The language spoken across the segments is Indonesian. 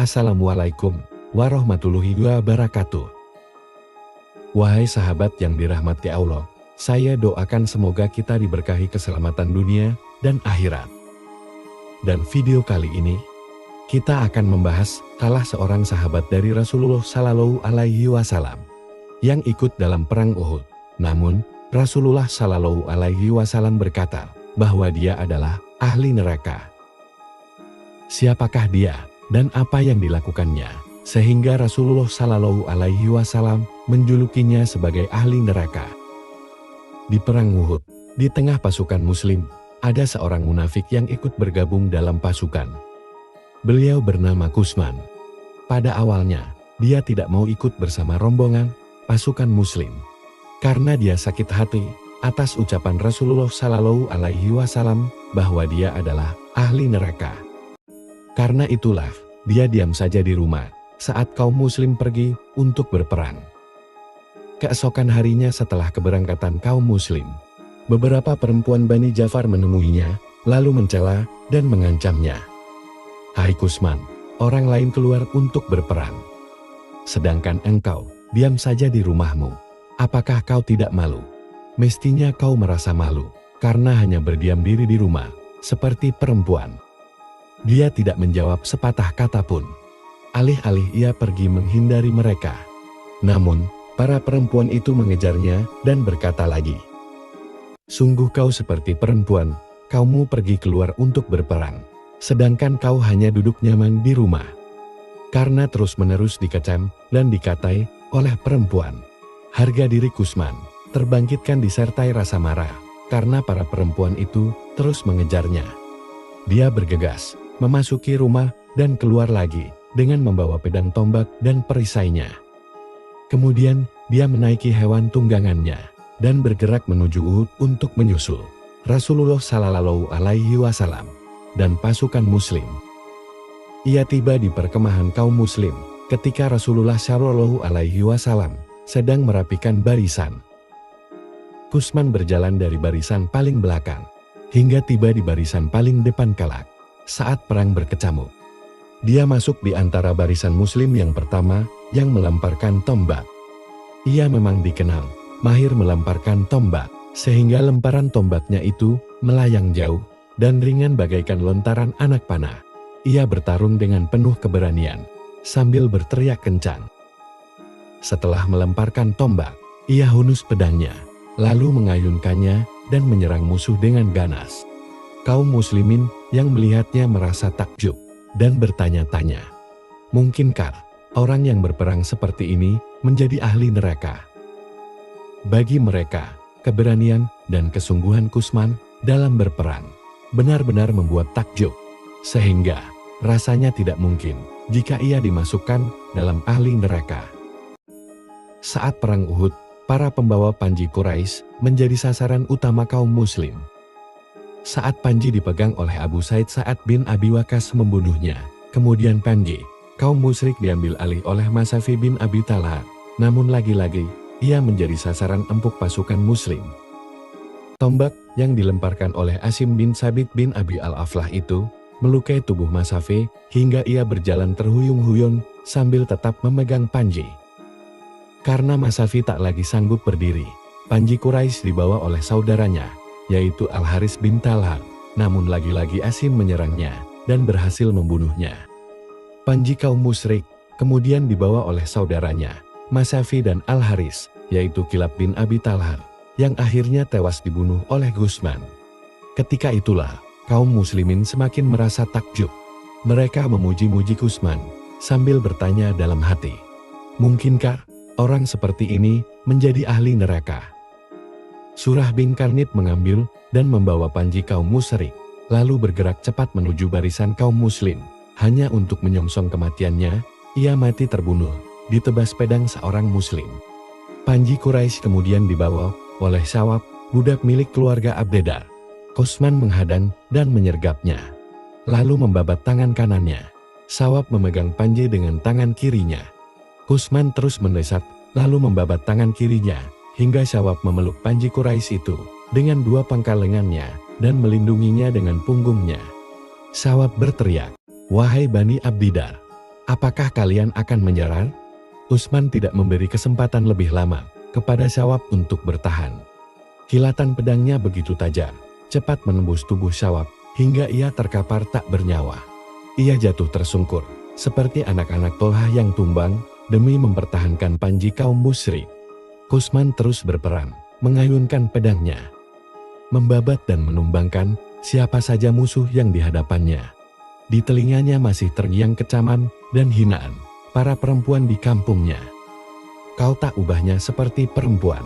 Assalamualaikum warahmatullahi wabarakatuh. Wahai sahabat yang dirahmati Allah, saya doakan semoga kita diberkahi keselamatan dunia dan akhirat. Dan video kali ini, kita akan membahas salah seorang sahabat dari Rasulullah Shallallahu Alaihi Wasallam yang ikut dalam perang Uhud. Namun, Rasulullah Shallallahu Alaihi Wasallam berkata bahwa dia adalah ahli neraka. Siapakah dia dan apa yang dilakukannya sehingga Rasulullah Shallallahu Alaihi Wasallam menjulukinya sebagai ahli neraka? Di perang Uhud, di tengah pasukan Muslim, ada seorang munafik yang ikut bergabung dalam pasukan. Beliau bernama Kusman. Pada awalnya, dia tidak mau ikut bersama rombongan pasukan Muslim karena dia sakit hati atas ucapan Rasulullah Shallallahu Alaihi Wasallam bahwa dia adalah ahli neraka. Karena itulah, dia diam saja di rumah saat kaum Muslim pergi untuk berperang. Keesokan harinya setelah keberangkatan kaum Muslim, beberapa perempuan Bani Ja'far menemuinya, lalu mencela dan mengancamnya. Hai Kusman, orang lain keluar untuk berperang, sedangkan engkau diam saja di rumahmu. Apakah kau tidak malu? Mestinya kau merasa malu, karena hanya berdiam diri di rumah, seperti perempuan. Dia tidak menjawab sepatah kata pun. Alih-alih ia pergi menghindari mereka. Namun, para perempuan itu mengejarnya dan berkata lagi, "Sungguh kau seperti perempuan, kamu pergi keluar untuk berperang, sedangkan kau hanya duduk nyaman di rumah." Karena terus-menerus dikecam dan dikatai oleh perempuan, harga diri Kusman terbangkitkan disertai rasa marah, karena para perempuan itu terus mengejarnya. Dia bergegas memasuki rumah dan keluar lagi dengan membawa pedang tombak dan perisainya. Kemudian dia menaiki hewan tunggangannya dan bergerak menuju Uhud untuk menyusul Rasulullah Shallallahu Alaihi Wasallam dan pasukan Muslim. Ia tiba di perkemahan kaum Muslim ketika Rasulullah Shallallahu Alaihi Wasallam sedang merapikan barisan. Kusman berjalan dari barisan paling belakang hingga tiba di barisan paling depan kelak. Saat perang berkecamuk, dia masuk di antara barisan Muslim yang pertama yang melemparkan tombak. Ia memang dikenal mahir melemparkan tombak, sehingga lemparan tombaknya itu melayang jauh dan ringan bagaikan lontaran anak panah. Ia bertarung dengan penuh keberanian sambil berteriak kencang. Setelah melemparkan tombak, ia hunus pedangnya, lalu mengayunkannya dan menyerang musuh dengan ganas. Kaum muslimin yang melihatnya merasa takjub dan bertanya-tanya, mungkinkah orang yang berperang seperti ini menjadi ahli neraka? Bagi mereka, keberanian dan kesungguhan Kusman dalam berperang benar-benar membuat takjub, sehingga rasanya tidak mungkin jika ia dimasukkan dalam ahli neraka. Saat perang Uhud, para pembawa panji Quraisy menjadi sasaran utama kaum muslim. Saat panji dipegang oleh Abu Said Sa'ad bin Abi Waqqas membunuhnya, kemudian panji kaum musyrik diambil alih oleh Masafi bin Abi Talha. Namun lagi-lagi, ia menjadi sasaran empuk pasukan muslim. Tombak yang dilemparkan oleh Asim bin Sabit bin Abi Al-Aflah itu melukai tubuh Masafi hingga ia berjalan terhuyung-huyung sambil tetap memegang panji. Karena Masafi tak lagi sanggup berdiri, panji Quraisy dibawa oleh saudaranya, yaitu Al-Haris bin Talha. Namun lagi-lagi Asim menyerangnya dan berhasil membunuhnya. Panji kaum musyrik kemudian dibawa oleh saudaranya, Masafi dan Al-Haris, yaitu Kilab bin Abi Talha, yang akhirnya tewas dibunuh oleh Kusman. Ketika itulah, kaum muslimin semakin merasa takjub. Mereka memuji-muji Kusman, sambil bertanya dalam hati, mungkinkah orang seperti ini menjadi ahli neraka? Surah bin Karnib mengambil dan membawa panji kaum musyrik, lalu bergerak cepat menuju barisan kaum muslim. Hanya untuk menyongsong kematiannya, ia mati terbunuh, ditebas pedang seorang muslim. Panji Quraisy kemudian dibawa oleh Syawab, budak milik keluarga Abdedah. Kusman menghadang dan menyergapnya, lalu membabat tangan kanannya. Syawab memegang panji dengan tangan kirinya. Kusman terus mendesak, lalu membabat tangan kirinya, hingga Syawab memeluk panji Quraisy itu dengan dua pangkal lengannya dan melindunginya dengan punggungnya. Syawab berteriak, "Wahai Bani Abdiddar, Apakah kalian akan menyerah? Utsman tidak memberi kesempatan lebih lama kepada Syawab untuk bertahan. Kilatan pedangnya begitu tajam, cepat menembus tubuh Syawab hingga ia terkapar tak bernyawa. Ia jatuh tersungkur, seperti anak-anak Tolha yang tumbang demi mempertahankan panji kaum musyrik. Utsman terus berperang, mengayunkan pedangnya, membabat dan menumbangkan siapa saja musuh yang dihadapannya. Di telinganya masih terngiang kecaman dan hinaan para perempuan di kampungnya. Kau tak ubahnya seperti perempuan.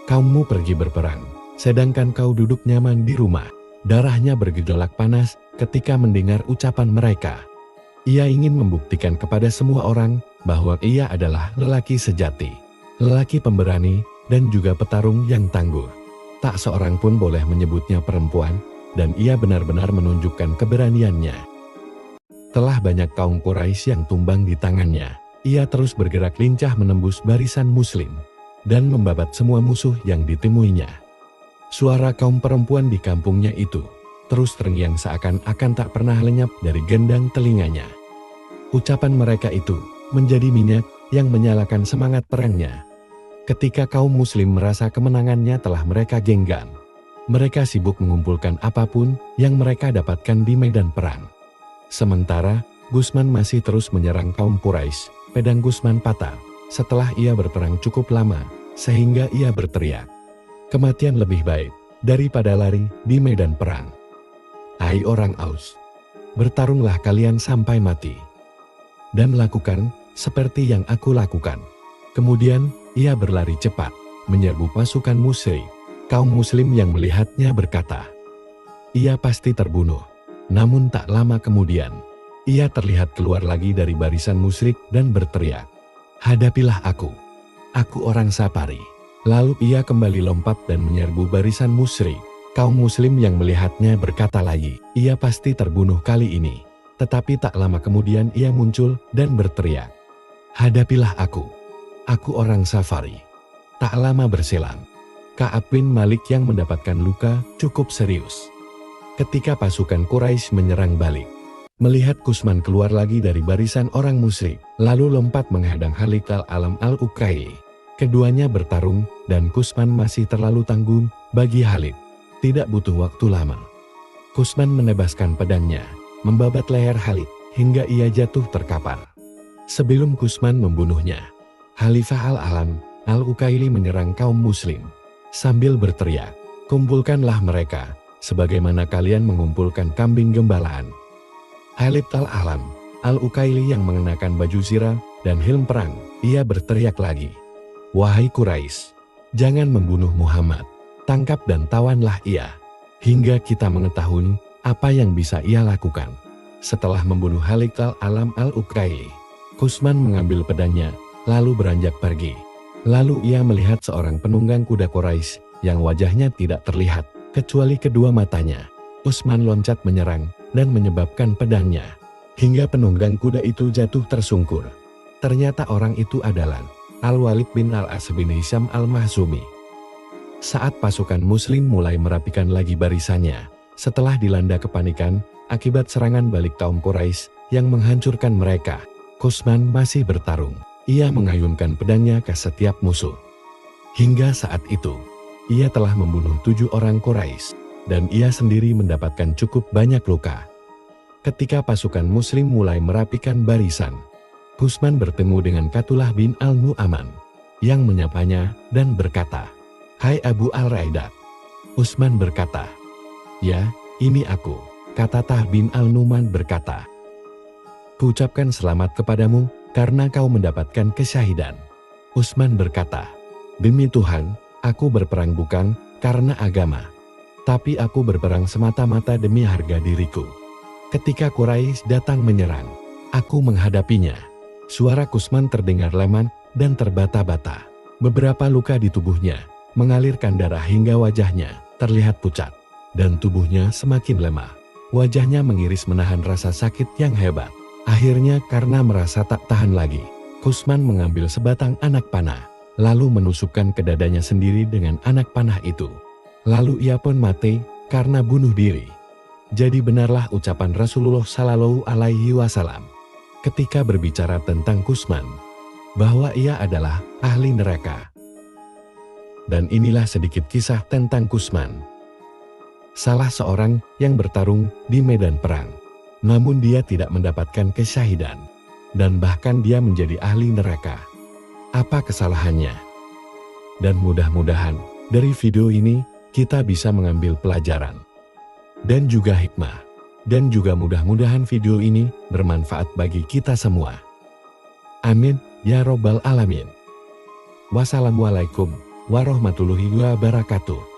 Kaummu pergi berperang, sedangkan kau duduk nyaman di rumah. Darahnya bergejolak panas ketika mendengar ucapan mereka. Ia ingin membuktikan kepada semua orang bahwa ia adalah lelaki sejati, lelaki pemberani, dan juga petarung yang tangguh. Tak seorang pun boleh menyebutnya perempuan, dan ia benar-benar menunjukkan keberaniannya. Telah banyak kaum Quraisy yang tumbang di tangannya, ia terus bergerak lincah menembus barisan muslim, dan membabat semua musuh yang ditemuinya. Suara kaum perempuan di kampungnya itu terus terngiang seakan-akan tak pernah lenyap dari gendang telinganya. Ucapan mereka itu menjadi minyak yang menyalakan semangat perangnya. Ketika kaum muslim merasa kemenangannya telah mereka genggam, mereka sibuk mengumpulkan apapun yang mereka dapatkan di medan perang. Sementara, Utsman masih terus menyerang kaum Quraisy. Pedang Utsman patah setelah ia berperang cukup lama, sehingga ia berteriak, "Kematian lebih baik daripada lari di medan perang. Hai orang Aus, bertarunglah kalian sampai mati, dan lakukan seperti yang aku lakukan." Kemudian, ia berlari cepat, menyerbu pasukan musyrik. Kaum muslim yang melihatnya berkata, "Ia pasti terbunuh." Namun tak lama kemudian, ia terlihat keluar lagi dari barisan musyrik dan berteriak, "Hadapilah aku orang Safari." Lalu ia kembali lompat dan menyerbu barisan musyrik. Kaum muslim yang melihatnya berkata lagi, "Ia pasti terbunuh kali ini." Tetapi tak lama kemudian ia muncul dan berteriak, "Hadapilah aku orang Safari." Tak lama berselang, Ka'ab bin Malik yang mendapatkan luka cukup serius. Ketika pasukan Quraisy menyerang balik, melihat Utsman keluar lagi dari barisan orang musyrik, lalu lompat menghadang Khalid al-Alam al-Uqayli. Keduanya bertarung, dan Utsman masih terlalu tangguh bagi Khalid. Tidak butuh waktu lama, Utsman menebaskan pedangnya, membabat leher Khalid, hingga ia jatuh terkapar. Sebelum Utsman membunuhnya, Khalifah al-Alam al-Uqayli menyerang kaum muslim, sambil berteriak, "Kumpulkanlah mereka, sebagaimana kalian mengumpulkan kambing gembalaan." Khalid al-Alam al-Uqayli yang mengenakan baju zirah dan helm perang, ia berteriak lagi, "Wahai Quraisy, jangan membunuh Muhammad, tangkap dan tawanlah ia, hingga kita mengetahui apa yang bisa ia lakukan." Setelah membunuh Khalid al-Alam al-Uqayli, Utsman mengambil pedangnya, lalu beranjak pergi. Lalu ia melihat seorang penunggang kuda Quraisy yang wajahnya tidak terlihat kecuali kedua matanya. Utsman loncat menyerang dan menyebabkan pedangnya, hingga penunggang kuda itu jatuh tersungkur. Ternyata orang itu adalah Al-Walid bin Al-As bin Hisham al-Mahzumi. Saat pasukan muslim mulai merapikan lagi barisannya, setelah dilanda kepanikan akibat serangan balik kaum Quraisy yang menghancurkan mereka, Utsman masih bertarung. Ia mengayunkan pedangnya ke setiap musuh. Hingga saat itu, ia telah membunuh 7 orang Quraisy, dan ia sendiri mendapatkan cukup banyak luka. Ketika pasukan muslim mulai merapikan barisan, Utsman bertemu dengan Qatullah bin al-Nu'aman, yang menyapanya dan berkata, "Hai Abu al-Raidat." Utsman berkata, "Ya, ini aku." Qatullah bin al-Nu'aman berkata, "Kuucapkan selamat kepadamu karena kau mendapatkan kesyahidan." Utsman berkata, "Demi Tuhan, aku berperang bukan karena agama, tapi aku berperang semata-mata demi harga diriku. Ketika Quraisy datang menyerang, aku menghadapinya." Suara Utsman terdengar lemah dan terbata-bata. Beberapa luka di tubuhnya mengalirkan darah hingga wajahnya terlihat pucat, dan tubuhnya semakin lemah. Wajahnya mengiris menahan rasa sakit yang hebat. Akhirnya karena merasa tak tahan lagi, Utsman mengambil sebatang anak panah, lalu menusukkan ke dadanya sendiri dengan anak panah itu. Lalu ia pun mati karena bunuh diri. Jadi benarlah ucapan Rasulullah Shallallahu Alaihi Wasallam, ketika berbicara tentang Kusman, bahwa ia adalah ahli neraka. Dan inilah sedikit kisah tentang Kusman. Salah seorang yang bertarung di medan perang. Namun dia tidak mendapatkan kesyahidan. Dan bahkan dia menjadi ahli neraka. Apa kesalahannya? Dan mudah-mudahan dari video ini kita bisa mengambil pelajaran. Dan juga hikmah. Dan juga mudah-mudahan video ini bermanfaat bagi kita semua. Amin, ya Robbal Alamin. Wassalamualaikum warahmatullahi wabarakatuh.